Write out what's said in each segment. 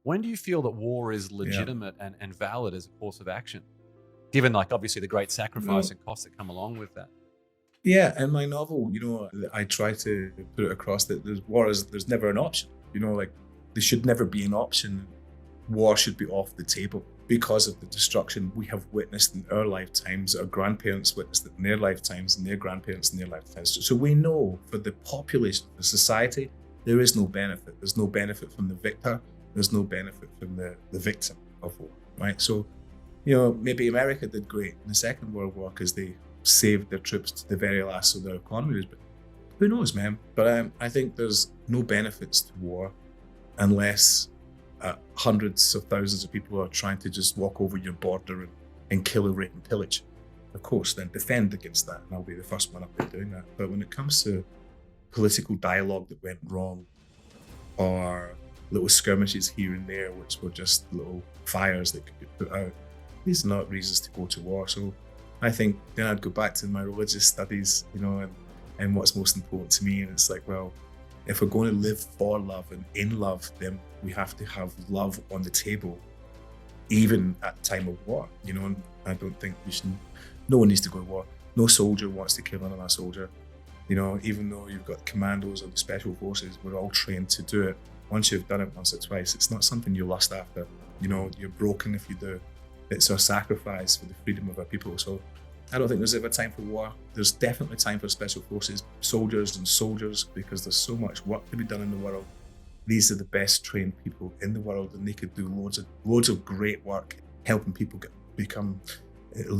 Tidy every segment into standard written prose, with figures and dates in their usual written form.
When do you feel that war is Yeah. legitimate and valid as a course of action? Given, like, obviously the great sacrifice Well, and costs that come along with that. yeah, in my novel, I try to put it across that there's never an option. Like there should never be an option. War should be off the table because of the destruction we have witnessed in our lifetimes, our grandparents witnessed it in their lifetimes, and their grandparents in their lifetimes. So we know for the population, the society, there is no benefit. There's no benefit from the victor. There's no benefit from the victim of war, right? So, maybe America did great in the Second World War because they saved their troops to the very last of their economies. But who knows, man? But I think there's no benefits to war unless hundreds of thousands of people are trying to just walk over your border and kill, rape, and pillage. Of course, then defend against that, and I'll be the first one up there doing that. But when it comes to political dialogue that went wrong, or little skirmishes here and there, which were just little fires that could be put out, these are not reasons to go to war. So I think then I'd go back to my religious studies, and what's most important to me. And it's like, well, if we're going to live for love and in love, then we have to have love on the table, even at time of war. And I don't think no one needs to go to war. No soldier wants to kill another soldier. Even though you've got commandos or the special forces, we're all trained to do it. Once you've done it once or twice, it's not something you lust after. You're broken if you do. It's our sacrifice for the freedom of our people. So I don't think there's ever time for war. There's definitely time for special forces, soldiers, because there's so much work to be done in the world. These are the best trained people in the world, and they could do loads of great work helping people become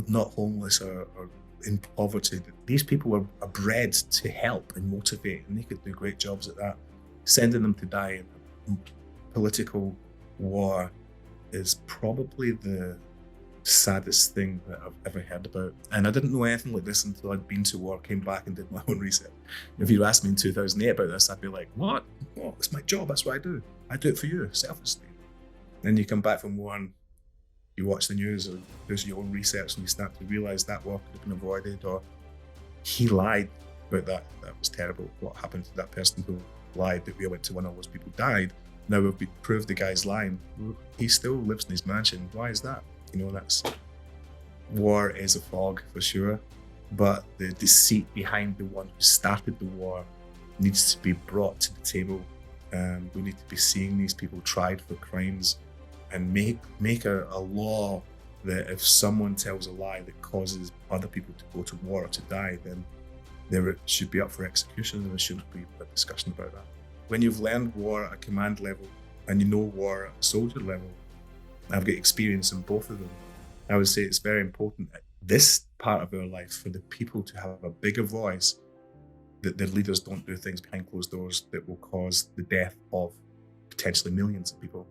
not homeless or in poverty. These people are bred to help and motivate, and they could do great jobs at that. Sending them to die in political war is probably the saddest thing that I've ever heard about. And I didn't know anything like this until I'd been to war, came back and did my own research. If you'd asked me in 2008 about this, I'd be like, what? Oh, it's my job, that's what I do. I do it for you, selflessly. Then you come back from war and you watch the news or do your own research and you start to realise that war could have been avoided, or he lied about that. That was terrible. What happened to that person who lied that we went to one of those people died? Now we've proved the guy's lying. He still lives in his mansion. Why is that? That's war is a fog for sure, but the deceit behind the one who started the war needs to be brought to the table. We need to be seeing these people tried for crimes and make a law that if someone tells a lie that causes other people to go to war or to die, then they should be up for execution, and there shouldn't be a discussion about that. When you've learned war at a command level and you know war at a soldier level, I've got experience in both of them. I would say it's very important at this part of our life for the people to have a bigger voice, that the leaders don't do things behind closed doors that will cause the death of potentially millions of people.